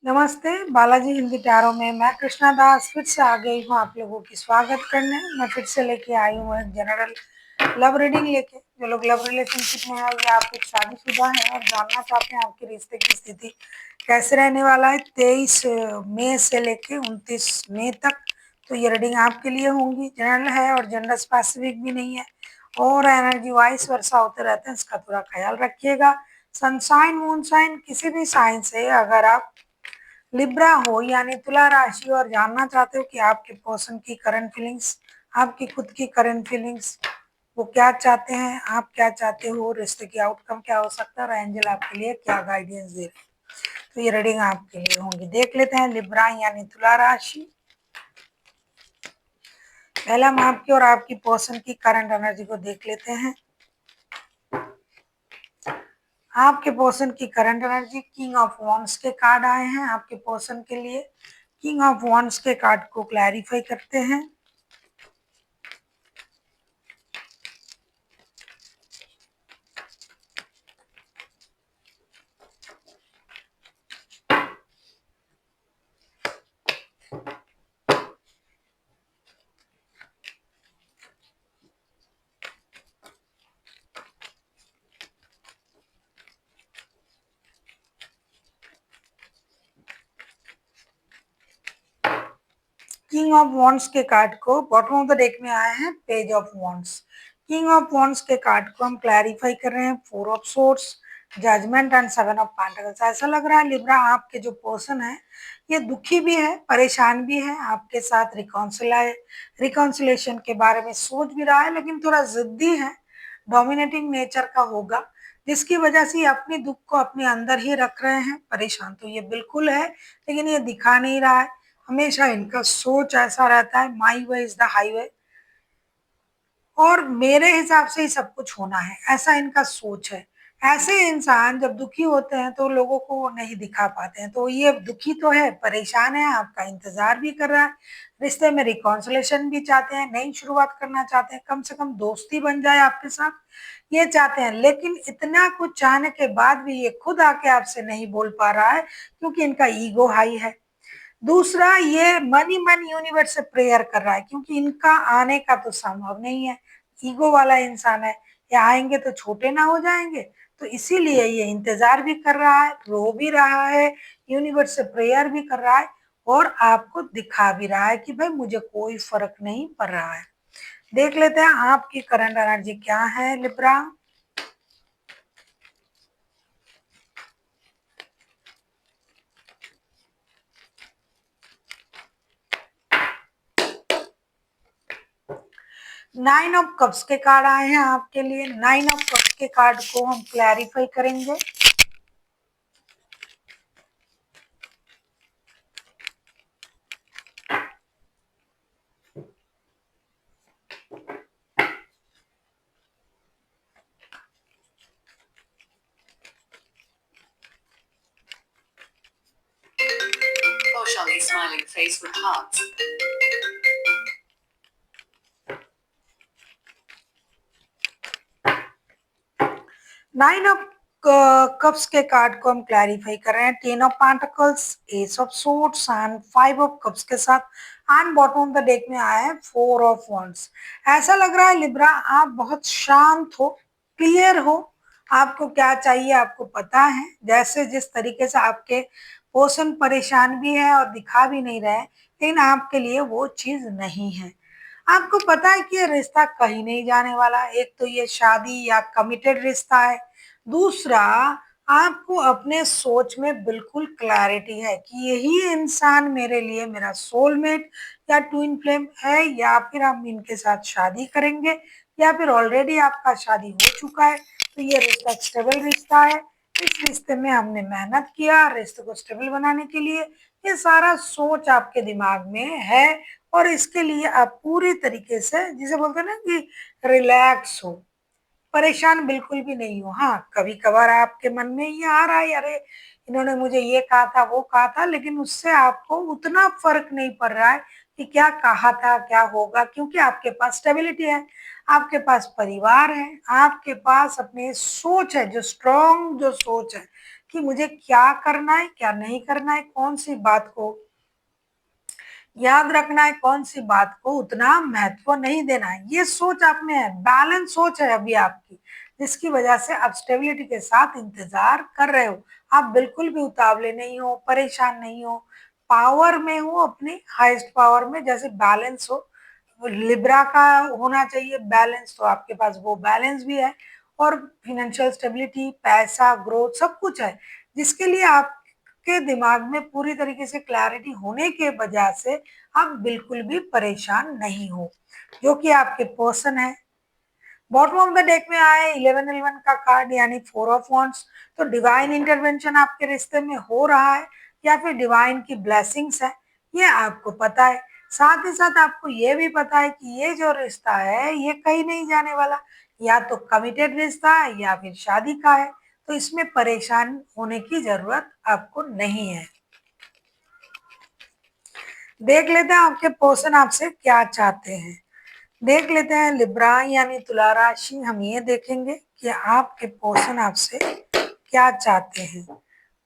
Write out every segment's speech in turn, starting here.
नमस्ते, बालाजी हिंदी टैरो में मैं कृष्णा दास फिर से आ गई हूँ आप लोगों की स्वागत करने। मैं फिर से लेके आई हूँ एक जनरल लव रीडिंग लेके। जो लोग लव रिलेशनशिप में है या आप एक शादीशुदा हैं और जानना चाहते हैं आपके रिश्ते की स्थिति कैसे रहने वाला है 23 मई से लेके 29 मई तक, तो ये रीडिंग आपके लिए होंगी। जनरल है और जेंडर स्पेसिफिक भी नहीं है और एनर्जी वाइस वर्षा होते रहते हैं, इसका थोड़ा ख्याल रखिएगा। सनशाइन मूनशाइन किसी भी साइन से अगर आप लिब्रा हो यानी तुला राशि और जानना चाहते हो कि आपके पर्सन की करंट फीलिंग्स, आपकी खुद की करंट फीलिंग्स, वो क्या चाहते हैं, आप क्या चाहते हो, रिश्ते की आउटकम क्या हो सकता है और एंजल आपके लिए क्या गाइडेंस दे रहे हैं, तो ये रीडिंग आपके लिए होंगी। देख लेते हैं लिब्रा यानी तुला राशि। पहले हम आपकी और आपकी पर्सन की करंट एनर्जी को देख लेते हैं। आपके पर्सन की current energy, king of wands के कार्ड आए हैं आपके पर्सन के लिए। किंग ऑफ वॉन्ड्स के कार्ड को क्लैरिफाई करते हैं। किंग ऑफ वॉन्ड्स के कार्ड को बॉटम ऑफ द डेक में आए हैं page of wands. King of wands के कार्ड को हम क्लैरिफाई कर रहे हैं four of swords, judgement and seven of pentacles. ऐसा लग रहा है लिब्रा आपके जो पर्सन है ये दुखी भी है, परेशान भी है, आपके साथ रिकॉन्सिलेशन के बारे में सोच भी रहा है, लेकिन थोड़ा जिद्दी है, डोमिनेटिंग नेचर का होगा, जिसकी वजह से अपने दुख को अपने अंदर ही रख रहे हैं। परेशान तो ये बिल्कुल है, लेकिन ये दिखा नहीं रहा है। हमेशा इनका सोच ऐसा रहता है, माई वे इज द हाईवे और मेरे हिसाब से ही सब कुछ होना है, ऐसा इनका सोच है। ऐसे इंसान जब दुखी होते हैं तो लोगों को नहीं दिखा पाते हैं, तो ये दुखी तो है, परेशान है, आपका इंतजार भी कर रहा है, रिश्ते में रिकॉन्सिलेशन भी चाहते हैं, नई शुरुआत करना चाहते हैं, कम से कम दोस्ती बन जाए आपके साथ, ये चाहते हैं। लेकिन इतना कुछ चाहने के बाद भी ये खुद आके आपसे नहीं बोल पा रहा है क्योंकि इनका ईगो हाई है। दूसरा, ये मनी मन यूनिवर्स से प्रेयर कर रहा है क्योंकि इनका आने का तो संभव नहीं है, ईगो वाला इंसान है, ये आएंगे तो छोटे ना हो जाएंगे, तो इसीलिए ये इंतजार भी कर रहा है, रो भी रहा है, यूनिवर्स से प्रेयर भी कर रहा है और आपको दिखा भी रहा है कि भाई मुझे कोई फर्क नहीं पड़ रहा है। देख लेते हैं आपकी करंट एनर्जी क्या है लिब्रा। 9 ऑफ कप्स के कार्ड आए हैं आपके लिए। 9 ऑफ कप्स के कार्ड को हम क्लैरिफाई करेंगे। Smiling face with hearts. 9 of cups के कार्ड को हम क्लैरिफाई कर रहे हैं। 10 of pentacles, S of swords and 5 of cups के साथ and bottom of the deck में आया है 4 ऑफ वॉन्ड्स। ऐसा लग रहा है लिब्रा आप बहुत शांत हो, क्लियर हो, आपको क्या चाहिए आपको पता है। जैसे जिस तरीके से आपके पर्सन परेशान भी है और दिखा भी नहीं रहे, लेकिन आपके लिए वो चीज नहीं है। आपको पता है कि ये रिश्ता कहीं नहीं जाने वाला। एक तो ये शादी या कमिटेड रिश्ता है, दूसरा आपको अपने सोच में बिल्कुल क्लैरिटी है कि यही इंसान मेरे लिए मेरा सोलमेट या ट्विन फ्लेम है, या फिर हम इनके साथ शादी करेंगे या फिर ऑलरेडी आपका शादी हो चुका है, तो ये रिश्ता स्टेबल रिश्ता है। इस रिश्ते में हमने मेहनत किया रिश्ते को स्टेबल बनाने के लिए, ये सारा सोच आपके दिमाग में है और इसके लिए आप पूरी तरीके से जिसे बोलते हैं ना कि रिलैक्स हो, परेशान बिल्कुल भी नहीं हो। हाँ, कभी कभार आपके मन में ये आ रहा है अरे इन्होंने मुझे ये कहा था वो कहा था, लेकिन उससे आपको उतना फर्क नहीं पड़ रहा है कि क्या कहा था क्या होगा, क्योंकि आपके पास स्टेबिलिटी है, आपके पास परिवार है, आपके पास अपनी सोच है, जो स्ट्रॉन्ग जो सोच है कि मुझे क्या करना है, क्या नहीं करना है, कौन सी बात को याद रखना है, कौन सी बात को उतना महत्व नहीं देना है। ये सोच आप में है, बैलेंस सोच है अभी आपकी, जिसकी वजह से आप स्टेबिलिटी के साथ इंतजार कर रहे हो। आप बिल्कुल भी उतावले नहीं हो, परेशान नहीं हो, पावर में हो, अपनी हाईएस्ट पावर में, जैसे बैलेंस हो। लिब्रा का होना चाहिए बैलेंस, तो आपके पास वो बैलेंस भी है। और फिनेंशियल स्टेबिलिटी, पैसा, ग्रोथ, सब कुछ है, जिसके लिए आपके दिमाग में पूरी तरीके से क्लैरिटी होने के वजह से आप बिल्कुल भी परेशान नहीं हो, जो कि आपके पर्सन है। बॉटम ऑफ द डेक में आए 11-11 का कार्ड, यानी 4 ऑफ वॉन्ड्स। तो डिवाइन इंटरवेंशन आपके रिश्ते में हो रहा है, या फिर डिवाइन की ब्लेसिंग्स है, ये आपको पता है। साथ ही साथ आपको ये भी पता है कि ये जो रिश्ता है ये कहीं नहीं जाने वाला, या तो कमिटेड रिश्ता है या फिर शादी का है। तो इसमें परेशान होने की जरूरत आपको नहीं है। देख लेते हैं आपके पर्सन आपसे क्या चाहते हैं। देख लेते हैं लिब्रा यानी तुला राशि। हम ये देखेंगे कि आपके पर्सन आपसे क्या चाहते हैं।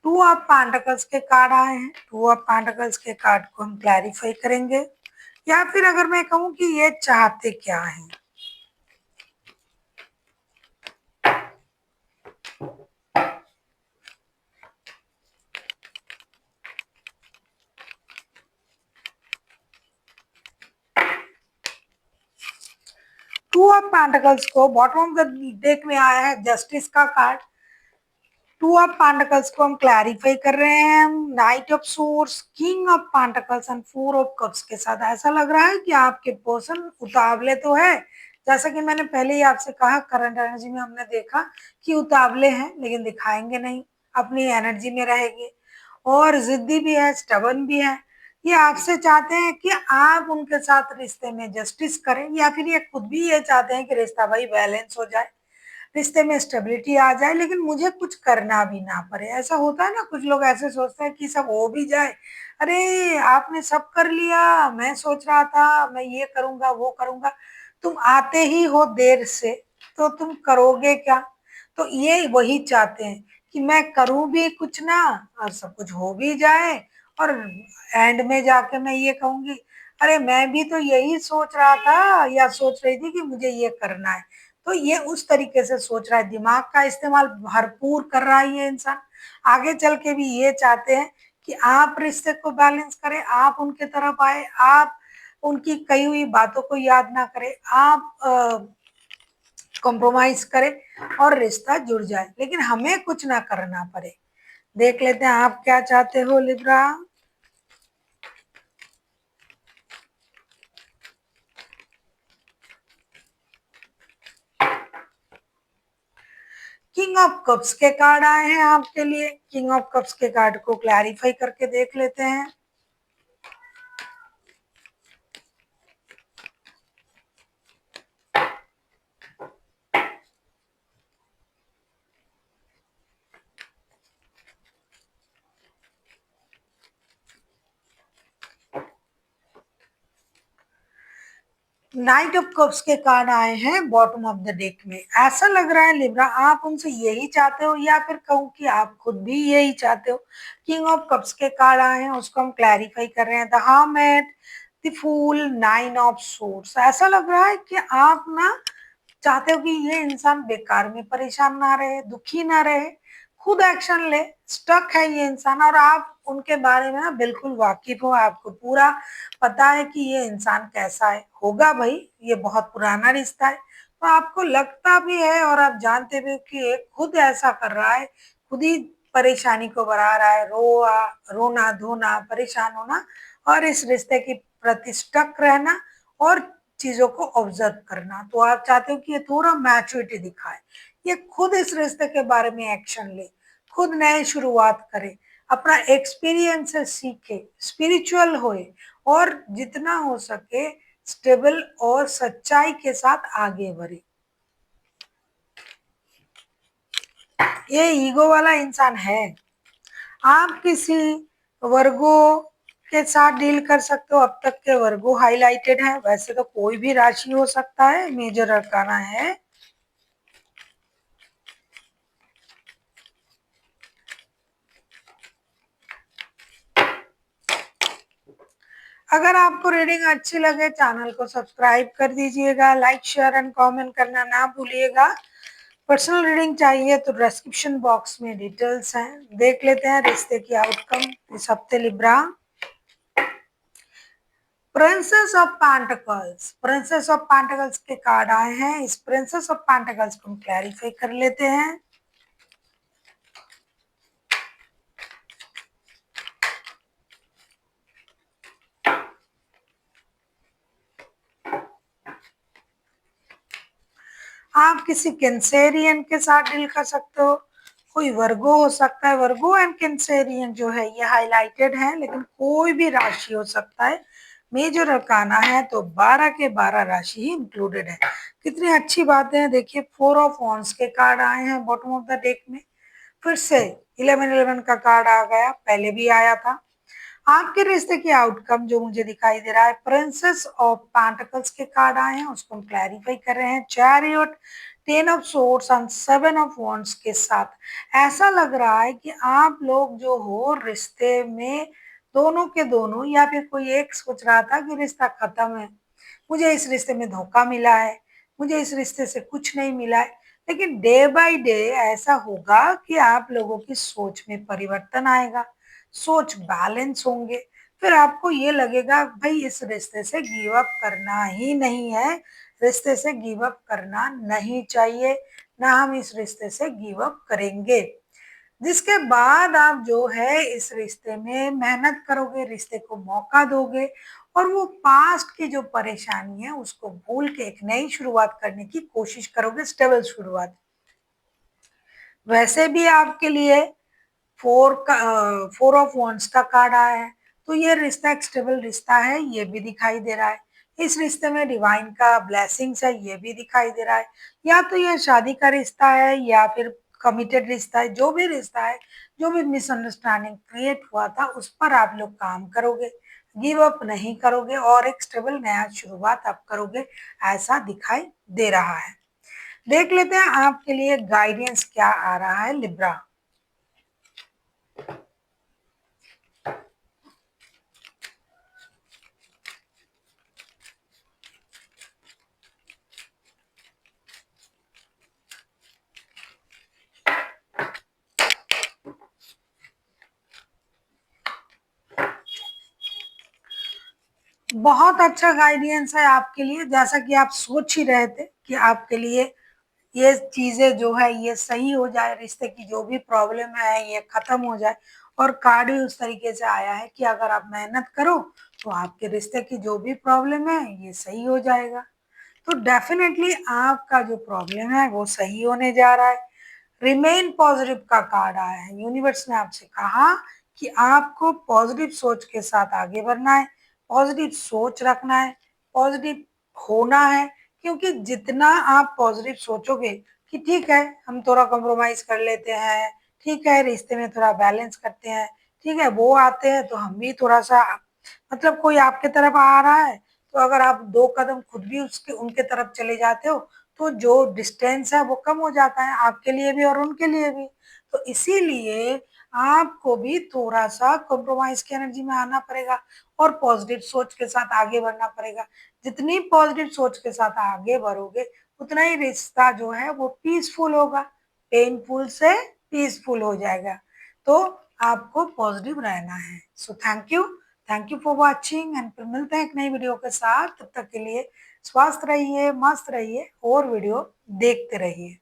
2 ऑफ पेंटिकल्स के कार्ड आए हैं। 2 ऑफ पेंटिकल्स के कार्ड को हम क्लैरिफाई करेंगे, या फिर अगर मैं कहूँ कि ये चाहते क्या हैं। 2 ऑफ पेंटिकल्स को बॉटम ऑफ द डेक में आया है जस्टिस का कार्ड। 2 ऑफ पेंटिकल्स को हम क्लैरिफाई कर रहे हैं night of source, king of pentacles and 4 of cups के साथ। ऐसा लग रहा है कि आपके पर्सन उतावले तो है, जैसा कि मैंने पहले ही आपसे कहा, करंट एनर्जी में हमने देखा कि उतावले हैं लेकिन दिखाएंगे नहीं, अपनी एनर्जी में रहेंगे, और जिद्दी भी है, स्टबन भी है। ये आपसे चाहते हैं कि आप उनके साथ रिश्ते में जस्टिस करें, या फिर ये खुद भी ये चाहते हैं कि रिश्ता भाई बैलेंस हो जाए, रिश्ते में स्टेबिलिटी आ जाए, लेकिन मुझे कुछ करना भी ना पड़े। ऐसा होता है ना, कुछ लोग ऐसे सोचते हैं कि सब हो भी जाए, अरे आपने सब कर लिया, मैं सोच रहा था मैं ये करूंगा वो करूंगा, तुम आते ही हो देर से, तो तुम करोगे क्या। तो ये वही चाहते हैं कि मैं करूं भी कुछ ना, और सब कुछ हो भी जाए, और एंड में जाके मैं ये कहूंगी, अरे मैं भी तो यही सोच रहा था या सोच रही थी कि मुझे ये करना है। तो ये उस तरीके से सोच रहा है, दिमाग का इस्तेमाल भरपूर कर रहा है ये इंसान। आगे चल के भी ये चाहते हैं कि आप रिश्ते को बैलेंस करें, आप उनके तरफ आए, आप उनकी कही हुई बातों को याद ना करें, आप कॉम्प्रोमाइज करें और रिश्ता जुड़ जाए, लेकिन हमें कुछ ना करना पड़े। देख लेते हैं आप क्या चाहते हो लिब्रा। किंग ऑफ कप्स के कार्ड आए हैं आपके लिए। किंग ऑफ कप्स के कार्ड को क्लैरिफाई करके देख लेते हैं। नाइट ऑफ कप्स के कार्ड आए हैं बॉटम ऑफ द डेक में। ऐसा लग रहा है लिब्रा आप उनसे यही चाहते हो, या फिर कहूँ कि आप खुद भी यही चाहते हो। किंग ऑफ कप्स के कार्ड आए हैं, उसको हम क्लैरिफाई कर रहे हैं। The hermit, the fool, 9 of swords. ऐसा लग रहा है कि आप ना चाहते हो कि ये इंसान बेकार में परेशान ना रहे, दुखी ना रहे, खुद एक्शन ले। स्टक है ये इंसान, और आप उनके बारे में ना बिल्कुल वाकिफ हो, आपको पूरा पता है कि ये इंसान कैसा है, होगा भाई, ये बहुत पुराना रिश्ता है। तो आपको लगता भी है और आप जानते भी हो कि ये खुद ऐसा कर रहा है, खुद ही परेशानी को बढ़ा रहा है, रोना धोना, परेशान होना, और इस रिश्ते की प्रति स्टक रहना, और चीजों को ऑब्जर्व करना। तो आप चाहते हो कि ये थोड़ा मैच्योरिटी दिखाए, ये खुद इस रिश्ते के बारे में एक्शन ले, खुद नए शुरुआत करे, अपना एक्सपीरियंस से सीखे, स्पिरिचुअल होए, और जितना हो सके स्टेबल और सच्चाई के साथ आगे बढ़े। ये ईगो वाला इंसान है। आप किसी वर्गो के साथ डील कर सकते हो। अब तक के वर्गो हाईलाइटेड है, वैसे तो कोई भी राशि हो सकता है, मेजर अरकाना है। अगर आपको रीडिंग अच्छी लगे चैनल को सब्सक्राइब कर दीजिएगा, लाइक शेयर एंड कमेंट करना ना भूलिएगा। पर्सनल रीडिंग चाहिए तो डिस्क्रिप्शन बॉक्स में डिटेल्स हैं, देख लेते हैं रिश्ते की आउटकम इस हफ्ते Libra. Princess of pentacles, princess of pentacles के कार्ड आए हैं। इस प्रिंसेस ऑफ पेंटिकल्स को हम क्लैरिफाई कर लेते हैं। आप किसी कैंसेरियन के साथ डील कर सकते हो, कोई वर्गो हो सकता है। वर्गो एंड कैंसेरियन जो है ये हाईलाइटेड है, लेकिन कोई भी राशि हो सकता है। मेजर अरकाना है तो 12 के 12 राशि ही इंक्लूडेड है। कितनी अच्छी बातें हैं। देखिए 4 ऑफ वॉन्ड्स के कार्ड आए हैं बॉटम ऑफ द डेक में। फिर से 11-11 का कार्ड आ गया, पहले भी आया था। आपके रिश्ते की आउटकम जो मुझे दिखाई दे रहा है, प्रिंसेस ऑफ पेंटिकल्स के कार्ड आए हैं, उसको हम क्लैरिफाई कर रहे हैं। Chariot, 10 of swords and 7 of wands के साथ ऐसा लग रहा है कि आप लोग जो हो रिश्ते में, दोनों के दोनों, या फिर कोई एक सोच रहा था कि रिश्ता खत्म है, मुझे इस रिश्ते में धोखा मिला है, मुझे इस रिश्ते से कुछ नहीं मिला है। लेकिन डे बाय डे ऐसा होगा कि आप लोगों की सोच में परिवर्तन आएगा, सोच बैलेंस होंगे। फिर आपको ये लगेगा भाई इस रिश्ते से गिव अप करना ही नहीं है, रिश्ते से गिव अप करना नहीं चाहिए, ना हम इस रिश्ते से गिव अप करेंगे। जिसके बाद आप जो है इस रिश्ते में मेहनत करोगे, रिश्ते को मौका दोगे और वो पास्ट की जो परेशानी है उसको भूल के एक नई शुरुआत करने की कोशिश करोगे, स्टेबल शुरुआत। वैसे भी आपके लिए 4 ऑफ वॉन्ड्स का कार्ड आया है, तो ये रिश्ता एक स्टेबल रिश्ता है, ये भी दिखाई दे रहा है। इस रिश्ते में डिवाइन का ब्लेसिंग्स है, ये भी दिखाई दे रहा है। या तो ये शादी का रिश्ता है या फिर कमिटेड रिश्ता है। जो भी रिश्ता है, जो भी मिसअंडरस्टैंडिंग क्रिएट हुआ था उस पर आप लोग काम करोगे, गिव अप नहीं करोगे और एक स्टेबल नया शुरुआत आप करोगे, ऐसा दिखाई दे रहा है। देख लेते हैं आपके लिए गाइडेंस क्या आ रहा है लिब्रा। बहुत अच्छा गाइडेंस है आपके लिए, जैसा कि आप सोच ही रहे थे कि आपके लिए ये चीजें जो है ये सही हो जाए, रिश्ते की जो भी प्रॉब्लम है ये खत्म हो जाए। और कार्ड भी उस तरीके से आया है कि अगर आप मेहनत करो तो आपके रिश्ते की जो भी प्रॉब्लम है ये सही हो जाएगा। तो डेफिनेटली आपका जो प्रॉब्लम है वो सही होने जा रहा है। रिमेन पॉजिटिव का कार्ड आया है। यूनिवर्स ने आपसे कहा कि आपको पॉजिटिव सोच के साथ आगे बढ़ना है, पॉजिटिव सोच रखना है, पॉजिटिव होना है। क्योंकि जितना आप पॉजिटिव सोचोगे कि ठीक है हम थोड़ा कॉम्प्रोमाइज कर लेते हैं, ठीक है रिश्ते में थोड़ा बैलेंस करते हैं, ठीक है वो आते हैं तो हम भी थोड़ा सा, मतलब कोई आपके तरफ आ रहा है तो अगर आप 2 कदम खुद भी उसके उनके तरफ चले जाते हो तो जो डिस्टेंस है वो कम हो जाता है आपके लिए भी और उनके लिए भी। तो इसीलिए आपको भी थोड़ा सा कॉम्प्रोमाइज की एनर्जी में आना पड़ेगा और पॉजिटिव सोच के साथ आगे बढ़ना पड़ेगा। जितनी पॉजिटिव सोच के साथ आगे बढ़ोगे उतना ही रिश्ता जो है वो पीसफुल होगा, पेनफुल से पीसफुल हो जाएगा। तो आपको पॉजिटिव रहना है। So thank you for watching and फिर मिलते हैं एक नई वीडियो के साथ। तब तक के लिए स्वस्थ रहिए, मस्त रहिए और वीडियो देखते रहिए।